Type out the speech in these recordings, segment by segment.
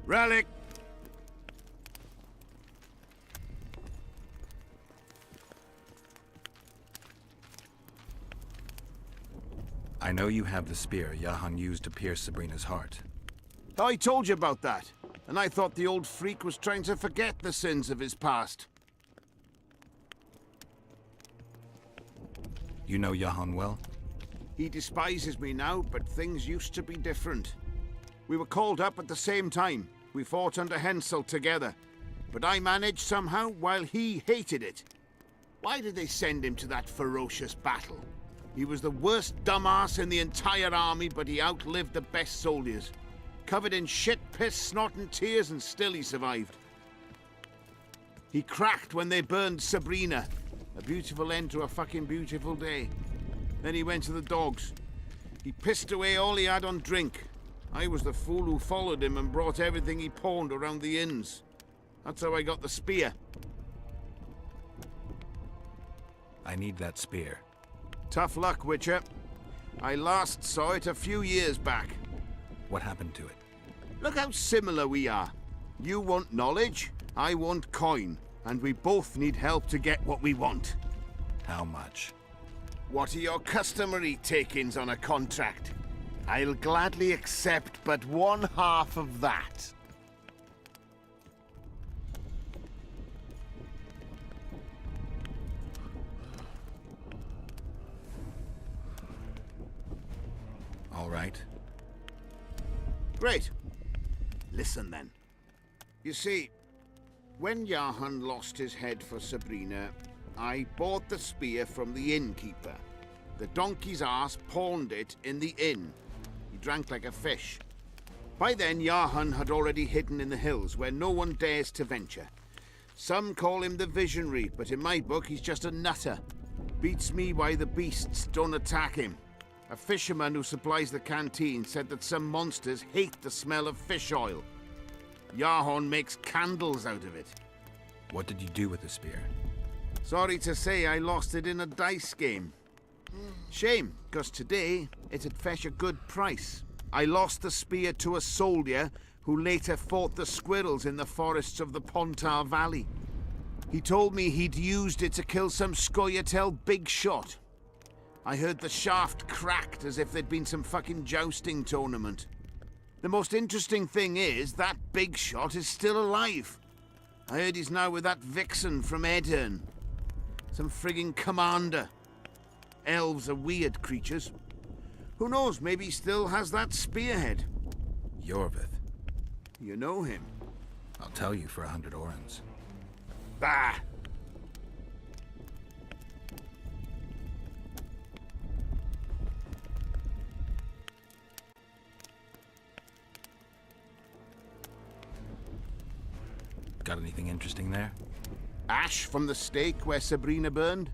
Relic! I know you have the spear Jahan used to pierce Sabrina's heart. I told you about that, and I thought the old freak was trying to forget the sins of his past. You know Jahan well? He despises me now, but things used to be different. We were called up at the same time. We fought under Hensel together. But I managed somehow while he hated it. Why did they send him to that ferocious battle? He was the worst dumbass in the entire army, but he outlived the best soldiers. Covered in shit, piss, snot and tears, and still he survived. He cracked when they burned Sabrina. A beautiful end to a fucking beautiful day. Then he went to the dogs. He pissed away all he had on drink. I was the fool who followed him and brought everything he pawned around the inns. That's how I got the spear. I need that spear. Tough luck, Witcher. I last saw it a few years back. What happened to it? Look how similar we are. You want knowledge, I want coin. And we both need help to get what we want. How much? What are your customary takings on a contract? I'll gladly accept but 1/2 of that. All right. Great. Listen then. You see, when Jahan lost his head for Sabrina, I bought the spear from the innkeeper. The donkey's ass pawned it in the inn. He drank like a fish. By then, Jahan had already hidden in the hills where no one dares to venture. Some call him the visionary, but in my book he's just a nutter. Beats me why the beasts don't attack him. A fisherman who supplies the canteen said that some monsters hate the smell of fish oil. Jahan makes candles out of it. What did you do with the spear? Sorry to say I lost it in a dice game. Shame, because today it'd fetch a good price. I lost the spear to a soldier who later fought the squirrels in the forests of the Pontar Valley. He told me he'd used it to kill some Scoia'tael big shot. I heard the shaft cracked as if there'd been some fucking jousting tournament. The most interesting thing is that big shot is still alive. I heard he's now with that vixen from Edirn. Some frigging commander. Elves are weird creatures. Who knows, maybe he still has that spearhead. Yorvith. You know him? I'll tell you for 100 orens. Bah! Got anything interesting there? Ash from the stake where Sabrina burned?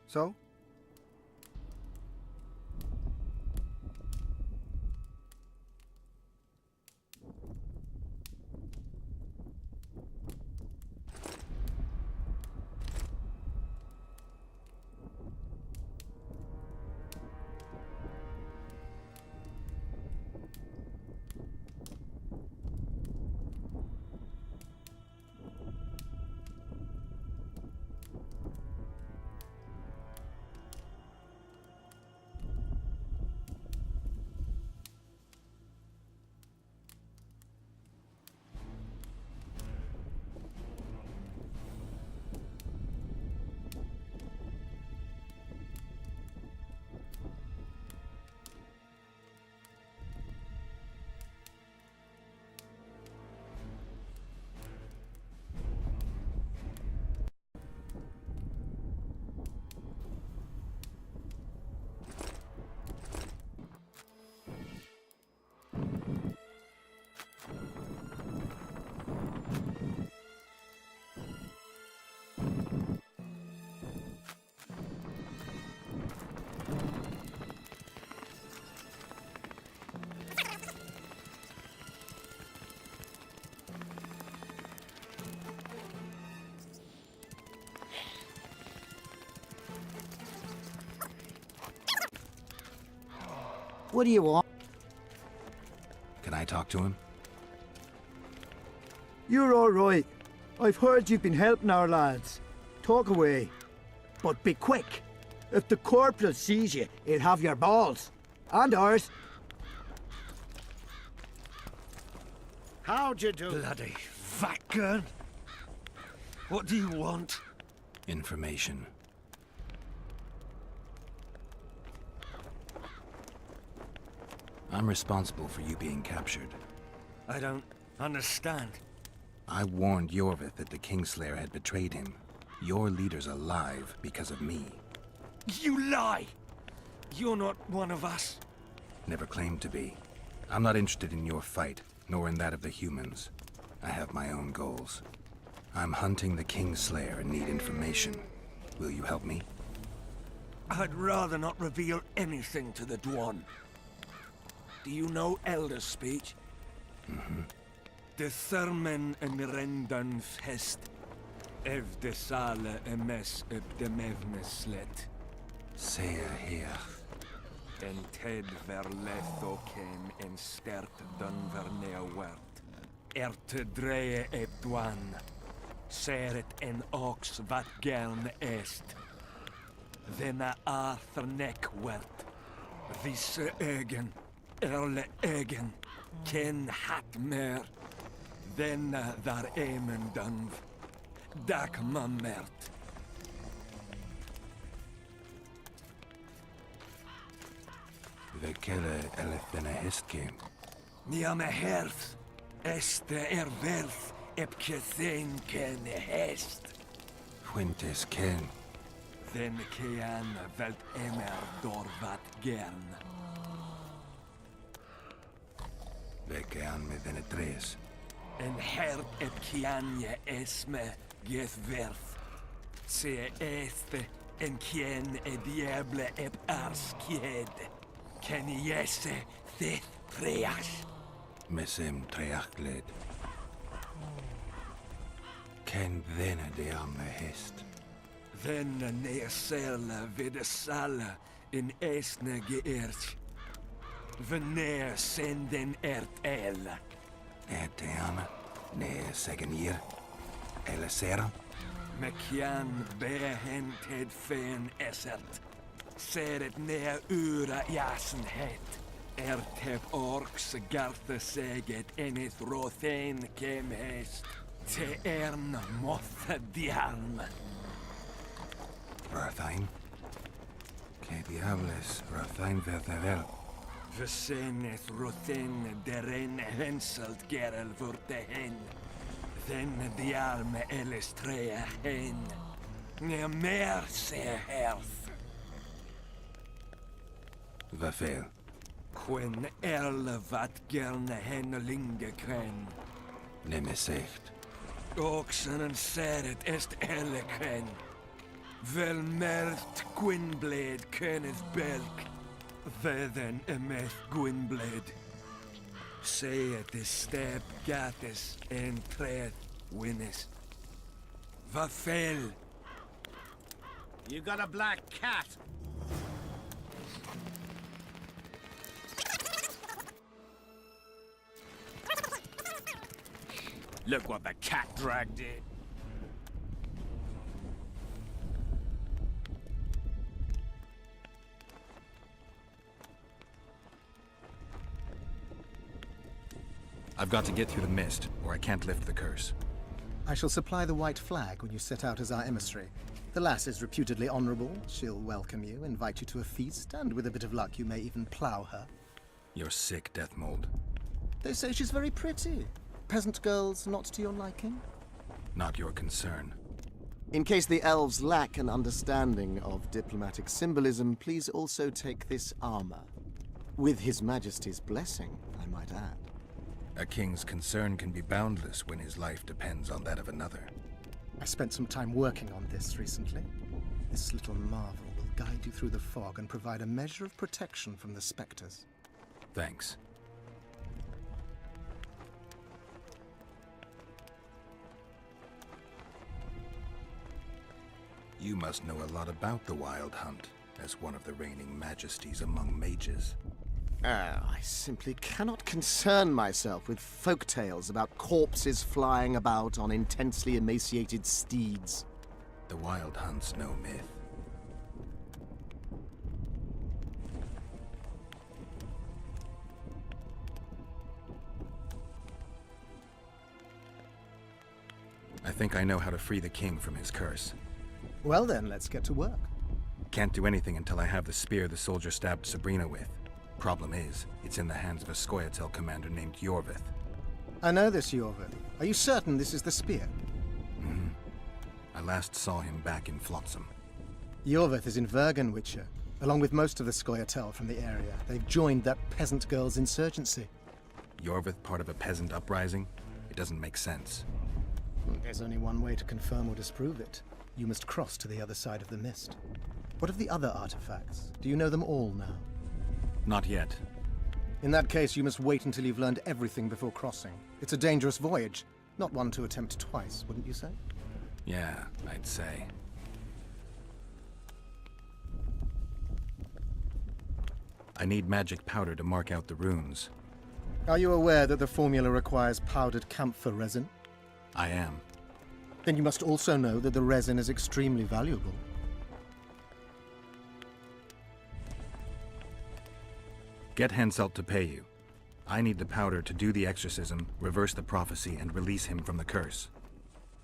So? What do you want? Can I talk to him? You're all right. I've heard you've been helping our lads. Talk away. But be quick. If the corporal sees you, he'll have your balls. And ours. How'd you do? Bloody fat gun. What do you want? Information. I'm responsible for you being captured. I don't understand. I warned Yorvith that the Kingslayer had betrayed him. Your leader's alive because of me. You lie! You're not one of us. Never claimed to be. I'm not interested in your fight, nor in that of the humans. I have my own goals. I'm hunting the Kingslayer and need information. Will you help me? I'd rather not reveal anything to the Dwan. Do you know Elder speech? Mm-hmm. De thermen en rendan fest. Ev de sale emes up de mevne slet. Say here. En ted verletho ken en stert dun vernea wert. Erte dreie eb Dwan. Seret en ox wat gern est. Venna Arthur nek wert. Visse egen. Erle egen, ken hat mer, denna dar emen dunv, dak mammert. Vekele elefene hestkem. Nia me herth, este verth, epke theen ken hest. Fuentes ken. Den kean velt emer dorvat gern. Veke aan me venetres. En hert ep kianje esme geth verth. Se este en kien e diable ep ars kied. Ken jesse theth treas. Mesem treachled. Ken vene de aan me hest. Venne neerselle vidde salle in esne geërtj. Veneer senden el. Eteana. Ne zeggen hier. Elesera. Mekian behented fen essert. Seret neer ura jasenhet. Ertep orks garte seget enith rothen kem hest. Te ern mothe dialm. Rathain. Que diables Rathain verdevel. Veseneth rothen deren henselt gerel vurte hen. Den dialme elestrea hen. Ne mer se herth. Vafel. Quen erle vat gerne hen linge kren. Ne me zegt. Oxen en seret est elle kren. Velmerth Gwynblade Kenneth Belk. Vedden emeth Gwynblade. Say at the step gatis en tread winnes. Vafel. You got a black cat. Look what the cat dragged in. I've got to get through the mist, or I can't lift the curse. I shall supply the white flag when you set out as our emissary. The lass is reputedly honorable. She'll welcome you, invite you to a feast, and with a bit of luck you may even plough her. You're sick, Death Mold. They say she's very pretty. Peasant girls not to your liking? Not your concern. In case the elves lack an understanding of diplomatic symbolism, please also take this armor. With His Majesty's blessing, I might add. A king's concern can be boundless when his life depends on that of another. I spent some time working on this recently. This little marvel will guide you through the fog and provide a measure of protection from the specters. Thanks. You must know a lot about the Wild Hunt, as one of the reigning majesties among mages. I simply cannot concern myself with folk tales about corpses flying about on intensely emaciated steeds. The Wild Hunt's no myth. I think I know how to free the king from his curse. Well then, let's get to work. Can't do anything until I have the spear the soldier stabbed Sabrina with. Problem is, it's in the hands of a Scoia'tael commander named Yorvith. I know this, Yorvith. Are you certain this is the spear? I last saw him back in Flotsam. Yorvith is in Vergen, Witcher, along with most of the Scoia'tael from the area. They've joined that peasant girl's insurgency. Yorvith part of a peasant uprising? It doesn't make sense. There's only one way to confirm or disprove it. You must cross to the other side of the mist. What of the other artifacts? Do you know them all now? Not yet. In that case, you must wait until you've learned everything before crossing. It's a dangerous voyage, not one to attempt twice, wouldn't you say? Yeah, I'd say. I need magic powder to mark out the runes. Are you aware that the formula requires powdered camphor resin? I am. Then you must also know that the resin is extremely valuable. Get Henselt to pay you. I need the powder to do the exorcism, reverse the prophecy, and release him from the curse.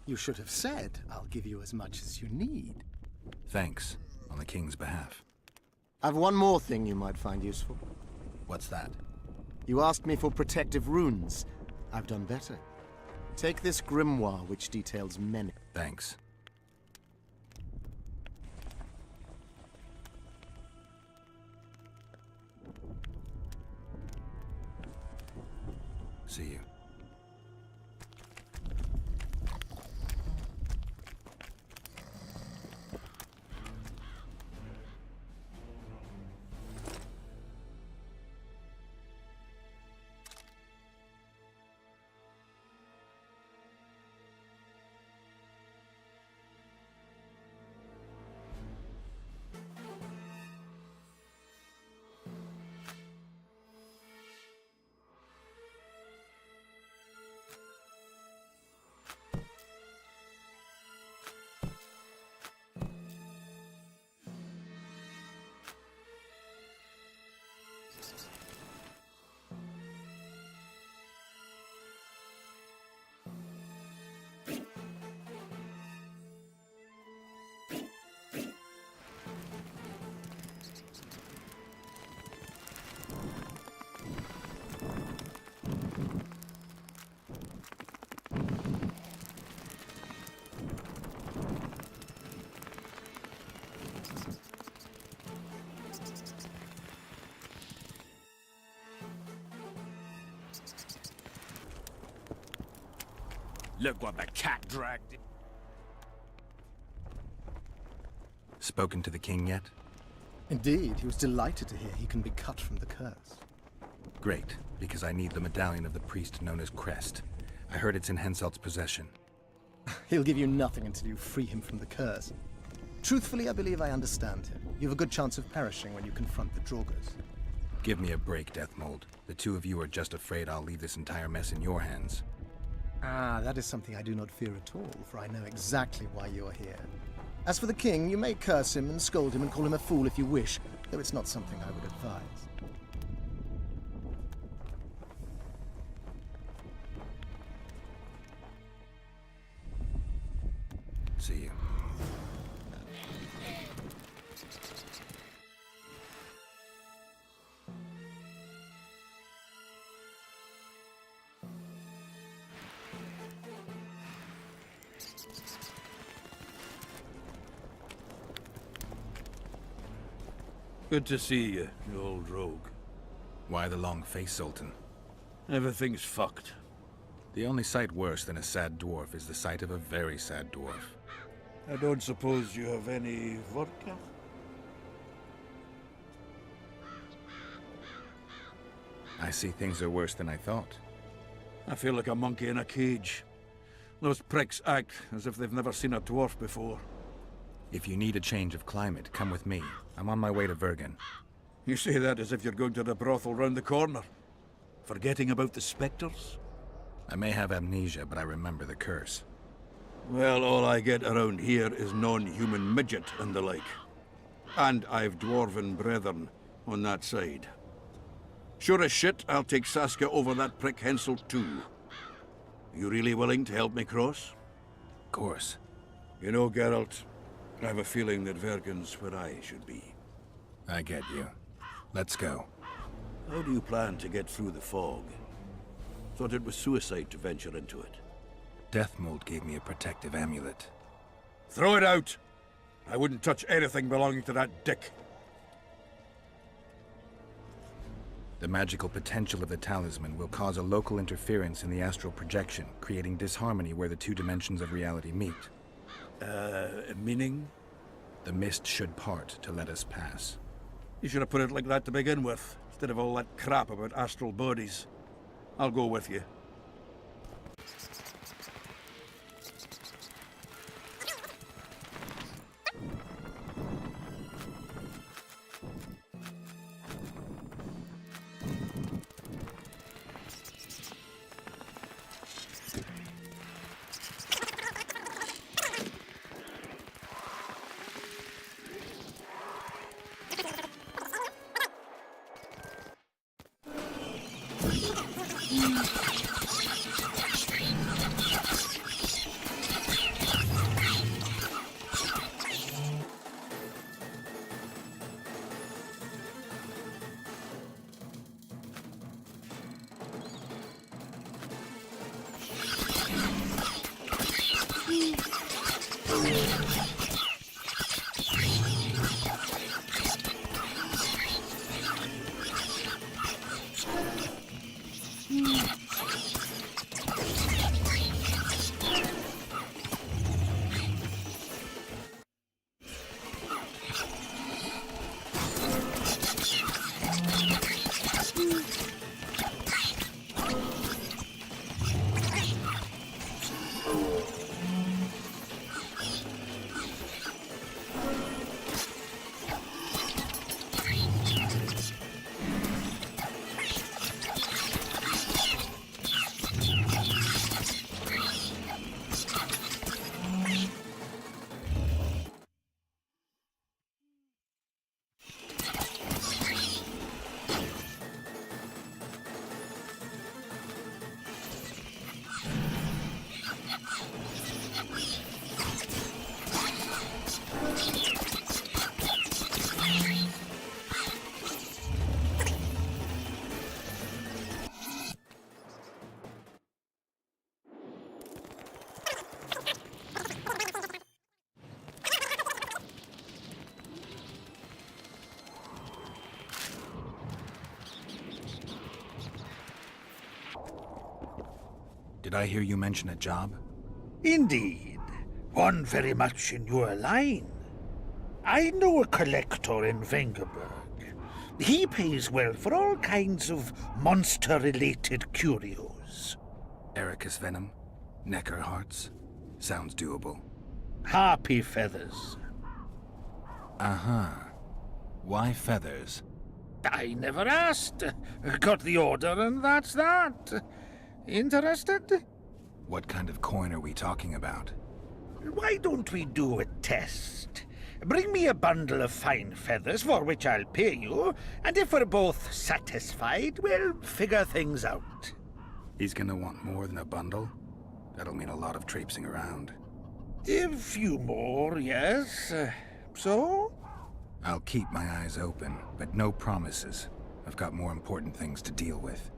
You should have said, I'll give you as much as you need. Thanks, on the king's behalf. I've one more thing you might find useful. What's that? You asked me for protective runes. I've done better. Take this grimoire, which details many. Thanks. See you. Look what the cat dragged in. Spoken to the king yet? Indeed, he was delighted to hear he can be cut from the curse. Great, because I need the medallion of the priest known as Crest. I heard it's in Henselt's possession. He'll give you nothing until you free him from the curse. Truthfully, I believe I understand him. You have a good chance of perishing when you confront the Draugrs. Give me a break, Deathmold. The two of you are just afraid I'll leave this entire mess in your hands. Ah, that is something I do not fear at all, for I know exactly why you are here. As for the king, you may curse him and scold him and call him a fool if you wish, though it's not something I would advise. See you. Good to see you, you old rogue. Why the long face, Sultan? Everything's fucked. The only sight worse than a sad dwarf is the sight of a very sad dwarf. I don't suppose you have any vodka? I see things are worse than I thought. I feel like a monkey in a cage. Those pricks act as if they've never seen a dwarf before. If you need a change of climate, come with me. I'm on my way to Vergen. You say that as if you're going to the brothel round the corner. Forgetting about the spectres? I may have amnesia, but I remember the curse. Well, all I get around here is non-human midget and the like. And I've dwarven brethren on that side. Sure as shit, I'll take Saskia over that prick Hensel too. You really willing to help me cross? Of course. You know, Geralt, I have a feeling that Vergen's where I should be. I get you. Let's go. How do you plan to get through the fog? Thought it was suicide to venture into it. Deathmold gave me a protective amulet. Throw it out! I wouldn't touch anything belonging to that dick. The magical potential of the talisman will cause a local interference in the astral projection, creating disharmony where the two dimensions of reality meet. Meaning? The mist should part to let us pass. You should have put it like that to begin with, instead of all that crap about astral bodies. I'll go with you. Did I hear you mention a job? Indeed. One very much in your line. I know a collector in Vengerberg. He pays well for all kinds of monster-related curios. Ericus venom? Necker hearts? Sounds doable. Harpy feathers. Uh-huh. Why feathers? I never asked. Got the order and that's that. Interested? What kind of coin are we talking about? Why don't we do a test? Bring me a bundle of fine feathers, for which I'll pay you, and if we're both satisfied, we'll figure things out. He's gonna want more than a bundle? That'll mean a lot of traipsing around. A few more, yes. So? I'll keep my eyes open, but no promises. I've got more important things to deal with.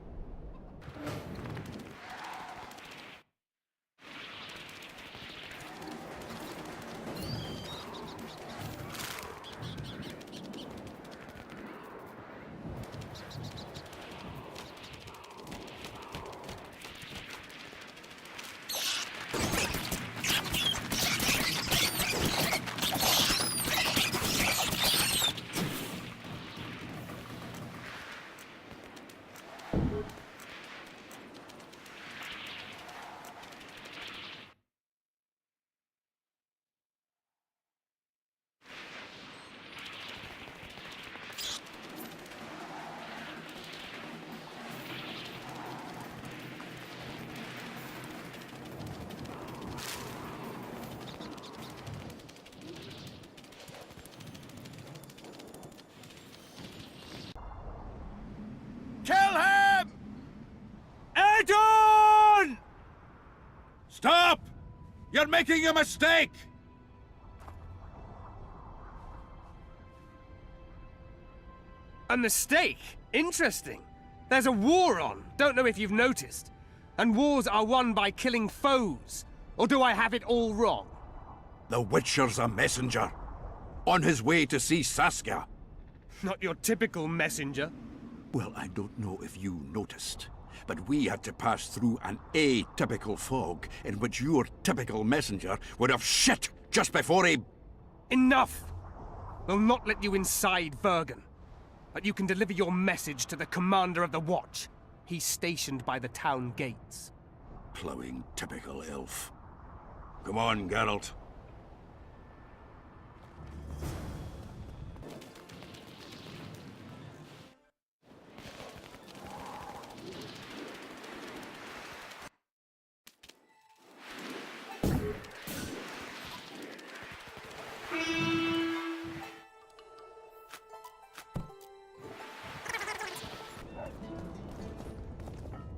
Kill him! Adon! Stop! You're making a mistake! A mistake? Interesting. There's a war on. Don't know if you've noticed. And wars are won by killing foes. Or do I have it all wrong? The Witcher's a messenger. On his way to see Saskia. Not your typical messenger. Well, I don't know if you noticed, but we had to pass through an atypical fog in which your typical messenger would have shit just before he... Enough! We'll not let you inside Vergen. But you can deliver your message to the commander of the watch. He's stationed by the town gates. Plowing typical elf. Come on, Geralt.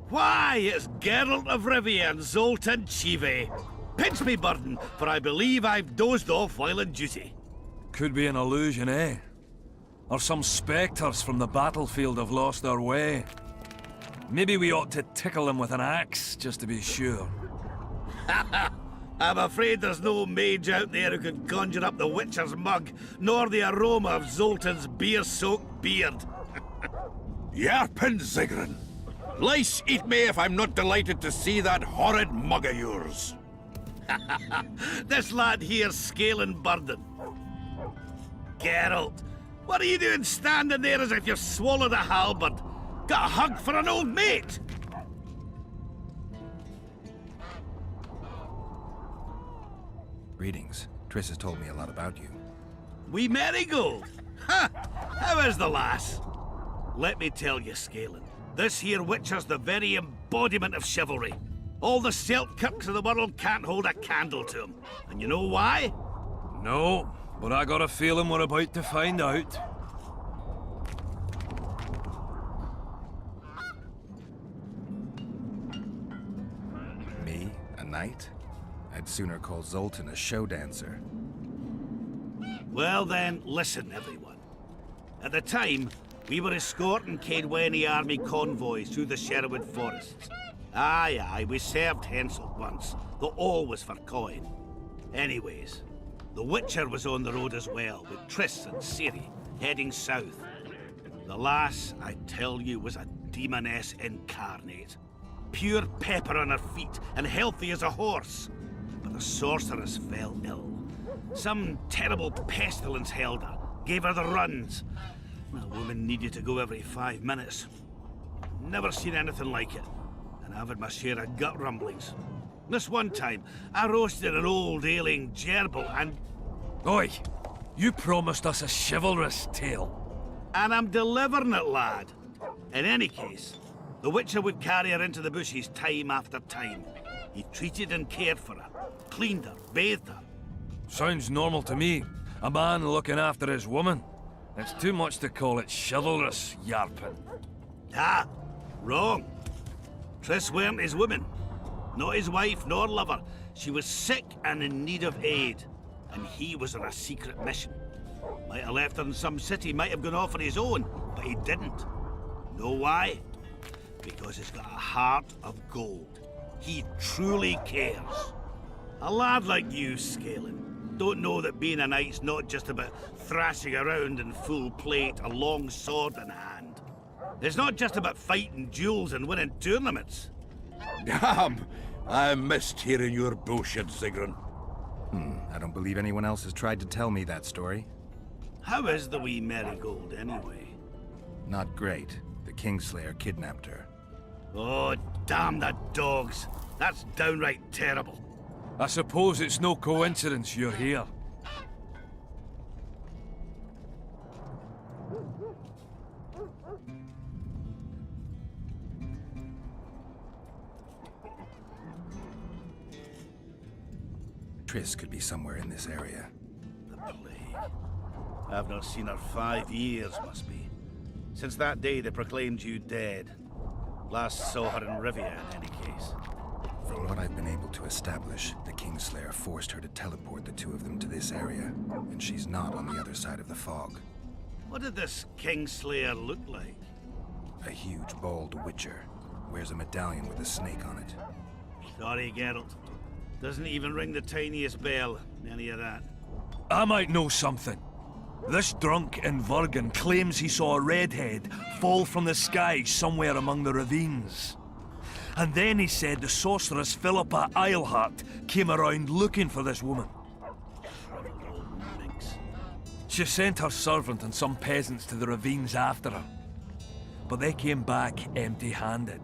Why, it's Geralt of Rivia and Zoltan Chive. Pinch me, Burden, for I believe I've dozed off while on duty. Could be an illusion, eh? Or some spectres from the battlefield have lost their way. Maybe we ought to tickle them with an axe, just to be sure. I'm afraid there's no mage out there who can conjure up the Witcher's mug, nor the aroma of Zoltan's beer-soaked beard. Yarpin Zigrin! Lice eat me if I'm not delighted to see that horrid mug of yours. This lad here's scaling Burden. Geralt, what are you doing standing there as if you've swallowed a halberd? Got a hug for an old mate? Greetings. Triss has told me a lot about you. Wee Marigold? Ha! How is the lass? Let me tell you, Scalen, this here Witcher's the very embodiment of chivalry. All the Selkirks of the world can't hold a candle to him. And you know why? No, but I got a feeling we're about to find out. Me? A knight? I'd sooner call Zoltan a show dancer. Well then, listen everyone. At the time, we were escorting Caedwene army convoys through the Sherwood forests. Aye, we served Henselt once, though all was for coin. Anyways, the Witcher was on the road as well, with Triss and Ciri, heading south. The lass, I tell you, was a demoness incarnate. Pure pepper on her feet, and healthy as a horse. But the sorceress fell ill. Some terrible pestilence held her, gave her the runs. The woman needed to go every 5 minutes. Never seen anything like it, and I've had my share of gut rumblings. This one time, I roasted an old ailing gerbil and... Oi! You promised us a chivalrous tale. And I'm delivering it, lad. In any case, the Witcher would carry her into the bushes time after time. He treated and cared for her, cleaned her, bathed her. Sounds normal to me. A man looking after his woman. It's too much to call it chivalrous, Yarpin. Ah, wrong. Triss weren't his woman. Not his wife nor lover. She was sick and in need of aid. And he was on a secret mission. Might have left her in some city, might have gone off on his own, but he didn't. Know why? Because he's got a heart of gold. He truly cares. A lad like you, Scalen, don't know that being a knight's not just about thrashing around in full plate, a long sword in hand. It's not just about fighting duels and winning tournaments. Damn! I missed hearing your bullshit, Sigrun. I don't believe anyone else has tried to tell me that story. How is the wee Marigold, anyway? Not great. The Kingslayer kidnapped her. Oh, damn the dogs. That's downright terrible. I suppose it's no coincidence you're here. Triss could be somewhere in this area. The plague. I've not seen her 5 years, must be. Since that day they proclaimed you dead. Last saw her in Rivia, in any case. From what I've been able to establish, the Kingslayer forced her to teleport the two of them to this area, and she's not on the other side of the fog. What did this Kingslayer look like? A huge, bald Witcher. Wears a medallion with a snake on it. Sorry, Geralt. Doesn't even ring the tiniest bell, any of that. I might know something. This drunk in Vergen claims he saw a redhead fall from the sky somewhere among the ravines. And then he said the sorceress Philippa Eilhart came around looking for this woman. Troubled old minx. She sent her servant and some peasants to the ravines after her. But they came back empty-handed.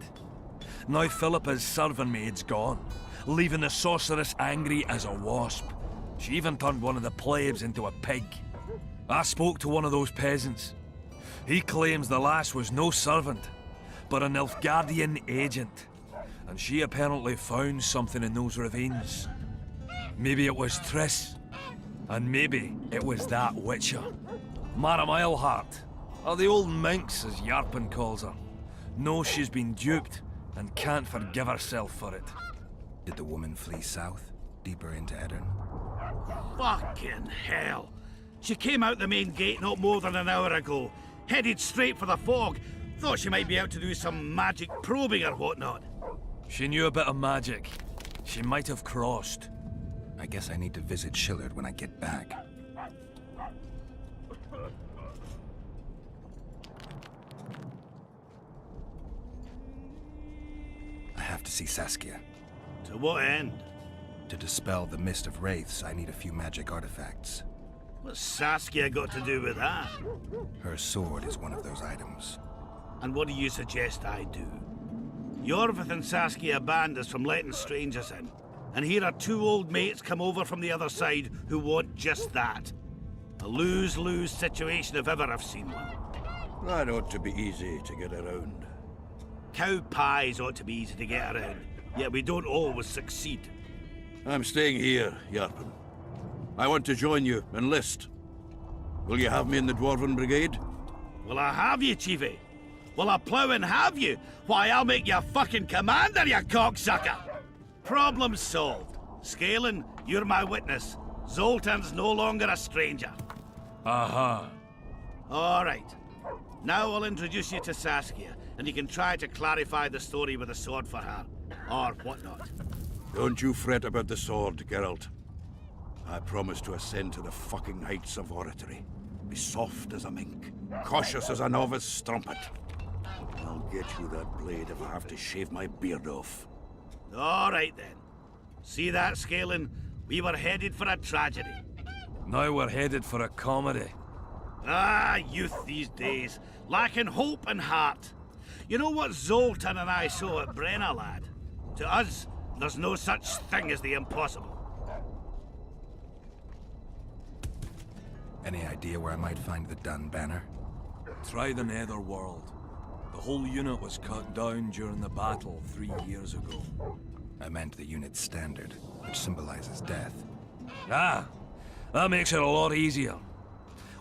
Now Philippa's servant maid's gone, leaving the sorceress angry as a wasp. She even turned one of the plebs into a pig. I spoke to one of those peasants. He claims the lass was no servant, but an Nilfgaardian agent. And she apparently found something in those ravines. Maybe it was Triss. And maybe it was that Witcher. Madame Eilhart, or the old minx as Yarpin calls her, knows she's been duped and can't forgive herself for it. Did the woman flee south, deeper into Edirn? Fucking hell! She came out the main gate not more than an hour ago, headed straight for the fog. Thought she might be out to do some magic probing or whatnot. She knew a bit of magic. She might have crossed. I guess I need to visit Shillard when I get back. I have to see Saskia. To what end? To dispel the mist of wraiths, I need a few magic artifacts. What's Saskia got to do with that? Her sword is one of those items. And what do you suggest I do? Yorvith and Saskia banned us from letting strangers in. And here are two old mates come over from the other side who want just that. A lose-lose situation if ever I've seen one. That ought to be easy to get around. Cow pies ought to be easy to get around, yet we don't always succeed. I'm staying here, Yarpin. I want to join you, enlist. Will you have me in the Dwarven Brigade? Will I have you, Chiefy? Will I plough and have you? Why, I'll make you fucking commander, you cocksucker! Problem solved. Scalen, you're my witness. Zoltan's no longer a stranger. Aha. All right. Now I'll introduce you to Saskia, and you can try to clarify the story with a sword for her. Or whatnot. Don't you fret about the sword, Geralt. I promise to ascend to the fucking heights of oratory. Be soft as a mink, cautious as a novice strumpet. I'll get you that blade if I have to shave my beard off. All right, then. See that, Scalen? We were headed for a tragedy. Now we're headed for a comedy. Ah, youth these days, lacking hope and heart. You know what Zoltan and I saw at Brenna, lad? To us, there's no such thing as the impossible. Any idea where I might find the Dun banner? Try the Netherworld. The whole unit was cut down during the battle 3 years ago. I meant the unit's standard, which symbolizes death. Ah, that makes it a lot easier.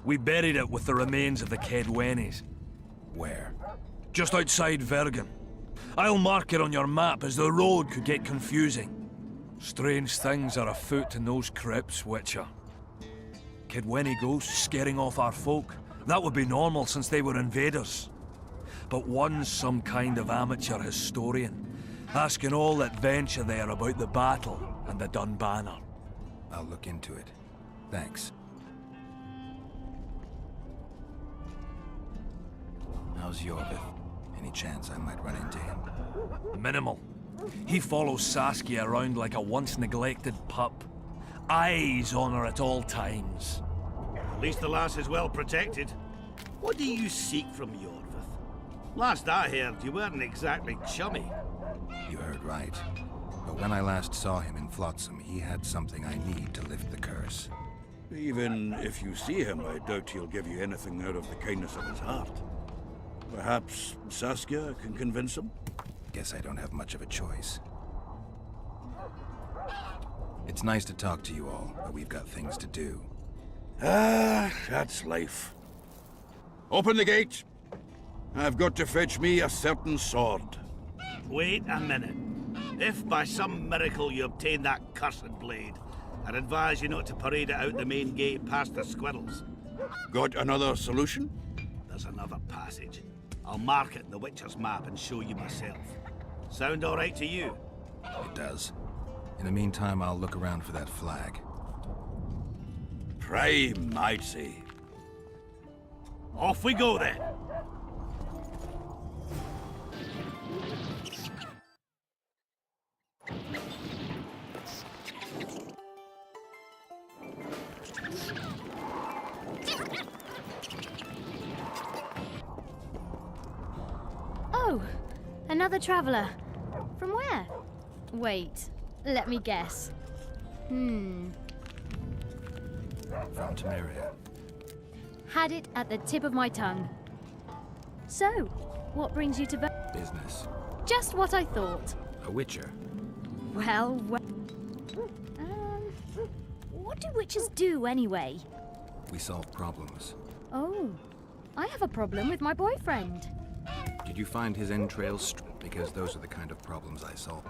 We buried it with the remains of the Kedwenis. Where? Just outside Vergen. I'll mark it on your map as the road could get confusing. Strange things are afoot in those crypts, Witcher. Kedweni ghosts scaring off our folk. That would be normal since they were invaders. But one's some kind of amateur historian, asking all that venture there about the battle and the Dun banner. I'll look into it. Thanks. How's Yorvith? Any chance I might run into him? Minimal. He follows Saskia around like a once-neglected pup. Eyes on her at all times. At least the lass is well protected. What do you seek from Yorvith? Last I heard, you weren't exactly chummy. You heard right. But when I last saw him in Flotsam, he had something I need to lift the curse. Even if you see him, I doubt he'll give you anything out of the kindness of his heart. Perhaps Saskia can convince him? Guess I don't have much of a choice. It's nice to talk to you all, but we've got things to do. Ah, that's life. Open the gate! I've got to fetch me a certain sword. Wait a minute. If by some miracle you obtain that cursed blade, I'd advise you not to parade it out the main gate past the squirrels. Got another solution? There's another passage. I'll mark it in the Witcher's map and show you myself. Sound all right to you? It does. In the meantime, I'll look around for that flag. Prime, I'd say. Off we go then. Oh, another traveler. From where? Wait, let me guess. From Temeria. Had it at the tip of my tongue. So, what brings you to Business. Just what I thought. A Witcher. Well, what do witches do anyway? We solve problems. Oh, I have a problem with my boyfriend. Did you find his entrails? Because those are the kind of problems I solve.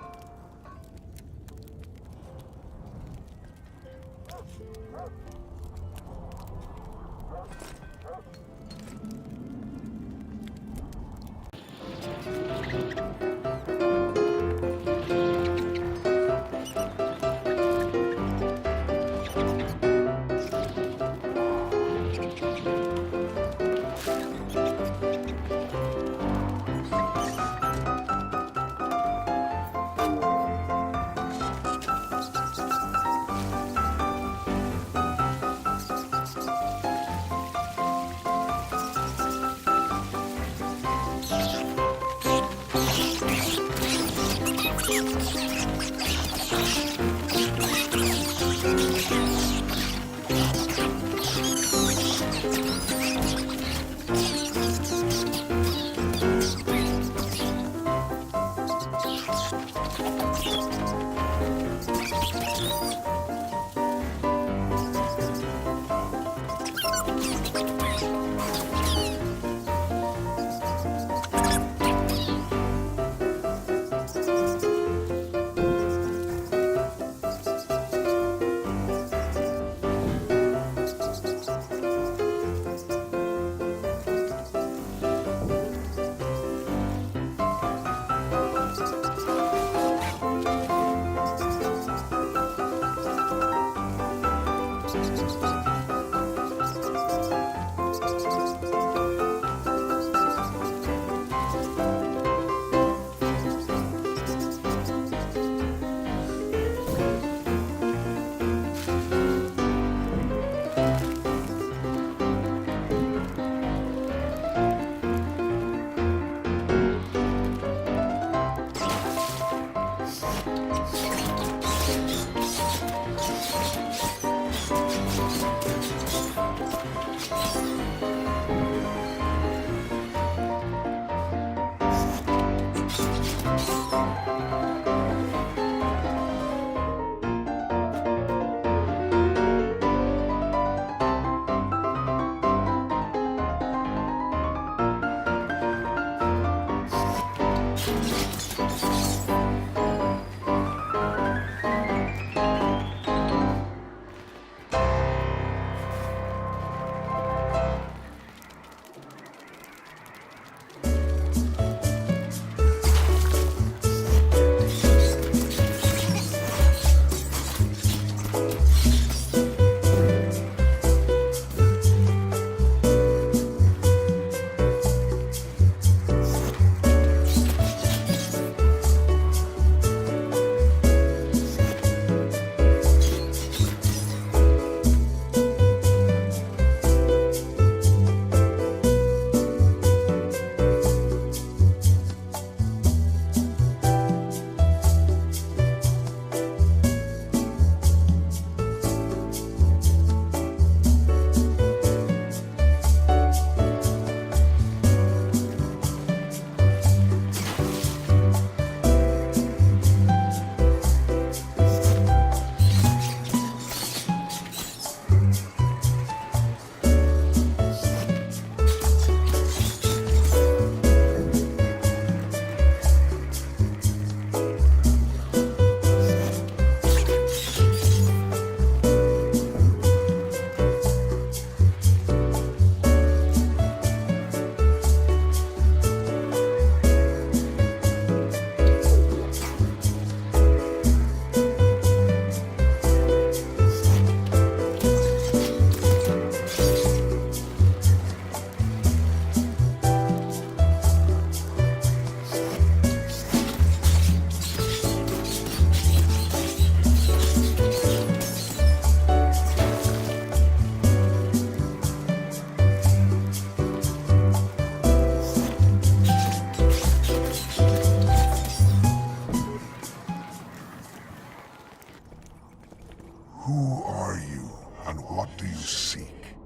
And what do you seek?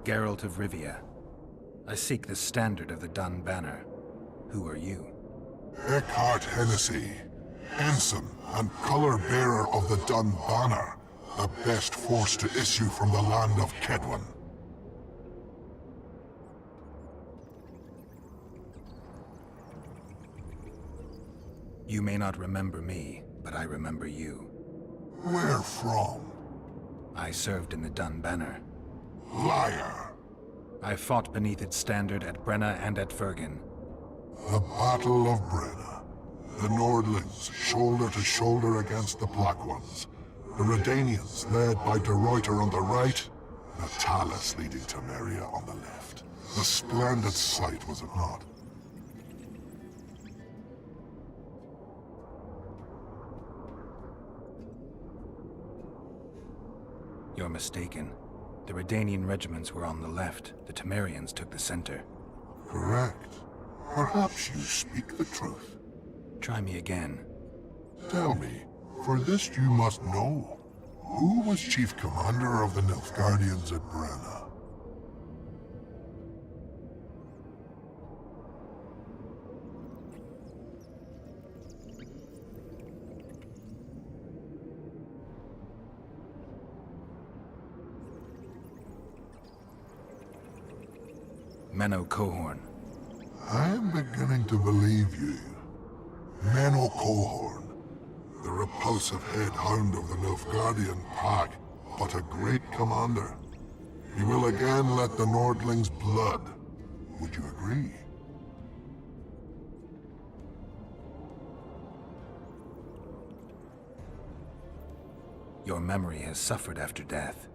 Geralt of Rivia. I seek the standard of the Dun Banner. Who are you? Eckhart Hennessy, ensign and color-bearer of the Dun Banner, the best force to issue from the land of Kedwen. You may not remember me, but I remember you. Where from? I served in the Dun Banner. Liar! I fought beneath its standard at Brenna and at Vergen. The Battle of Brenna. The Nordlings, shoulder to shoulder against the Black Ones. The Redanians, led by De Ruyter on the right. The Talus leading Temeria on the left. A splendid sight, was it not? You're mistaken. The Redanian regiments were on the left. The Temerians took the center. Correct. Perhaps you speak the truth. Try me again. Tell me, for this you must know. Who was chief commander of the Nilfgaardians at Brenna? Menno Cohorn. I am beginning to believe you. Menno Cohorn, the repulsive head hound of the Nilfgaardian pack, but a great commander. He will again let the Nordlings' blood. Would you agree? Your memory has suffered after death.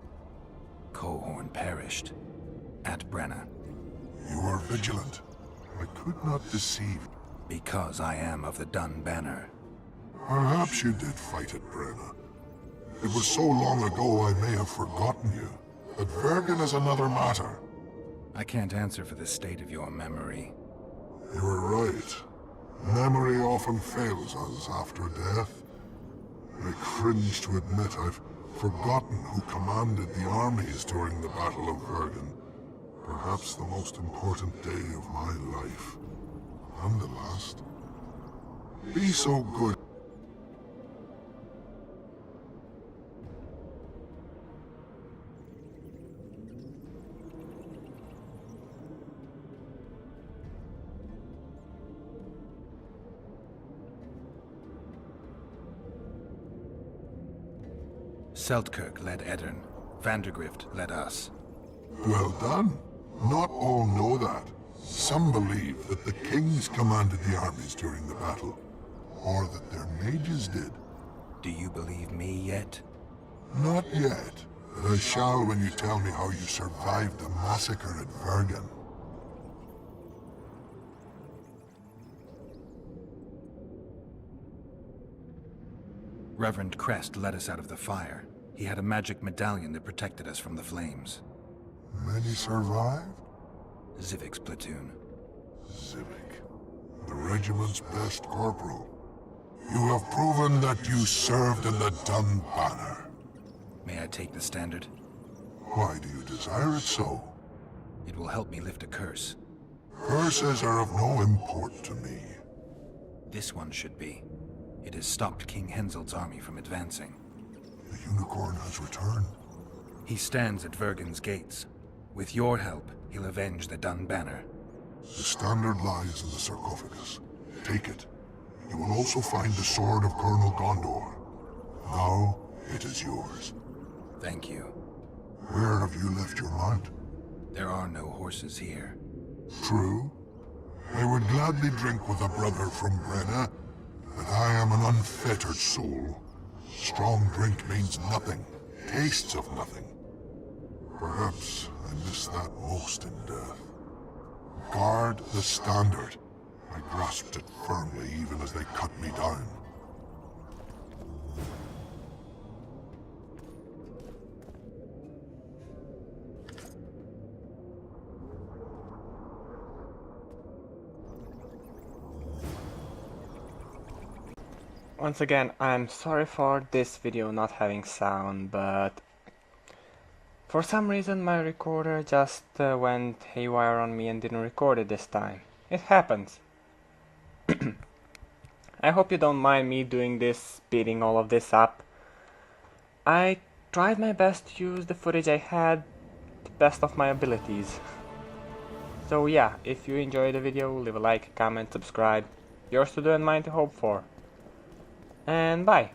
Cohorn perished. At Brenna. You are vigilant. I could not deceive. Because I am of the Dun Banner. Perhaps you did fight at Brenna. It was so long ago I may have forgotten you. But Vergen is another matter. I can't answer for the state of your memory. You are right. Memory often fails us after death. I cringe to admit I've forgotten who commanded the armies during the Battle of Vergen. Perhaps the most important day of my life. And the last. Be so good. Seltkirk led Eddern. Vandergrift led us. Well done. Not all know that. Some believe that the kings commanded the armies during the battle, or that their mages did. Do you believe me yet? Not yet, but I shall when you tell me how you survived the massacre at Vergen. Reverend Crest led us out of the fire. He had a magic medallion that protected us from the flames. Many survived? Zivik's platoon. Zivik, the regiment's best corporal. You have proven that you served in the Dun Banner. May I take the standard? Why do you desire it so? It will help me lift a curse. Curses are of no import to me. This one should be. It has stopped King Henseld's army from advancing. The unicorn has returned. He stands at Vergen's gates. With your help, he'll avenge the Dun Banner. The standard lies in the sarcophagus. Take it. You will also find the sword of Colonel Gondor. Now, it is yours. Thank you. Where have you left your mount? There are no horses here. True. I would gladly drink with a brother from Brenna, but I am an unfettered soul. Strong drink means nothing, tastes of nothing. Perhaps I miss that most in death. Guard the standard. I grasped it firmly even as they cut me down. Once again, I'm sorry for this video not having sound, but For some reason my recorder just went haywire on me and didn't record it this time. It happens. I hope you don't mind me doing this, speeding all of this up. I tried my best to use the footage I had to the best of my abilities. So yeah, if you enjoyed the video, leave a like, comment, subscribe. Yours to do and mine to hope for. And bye.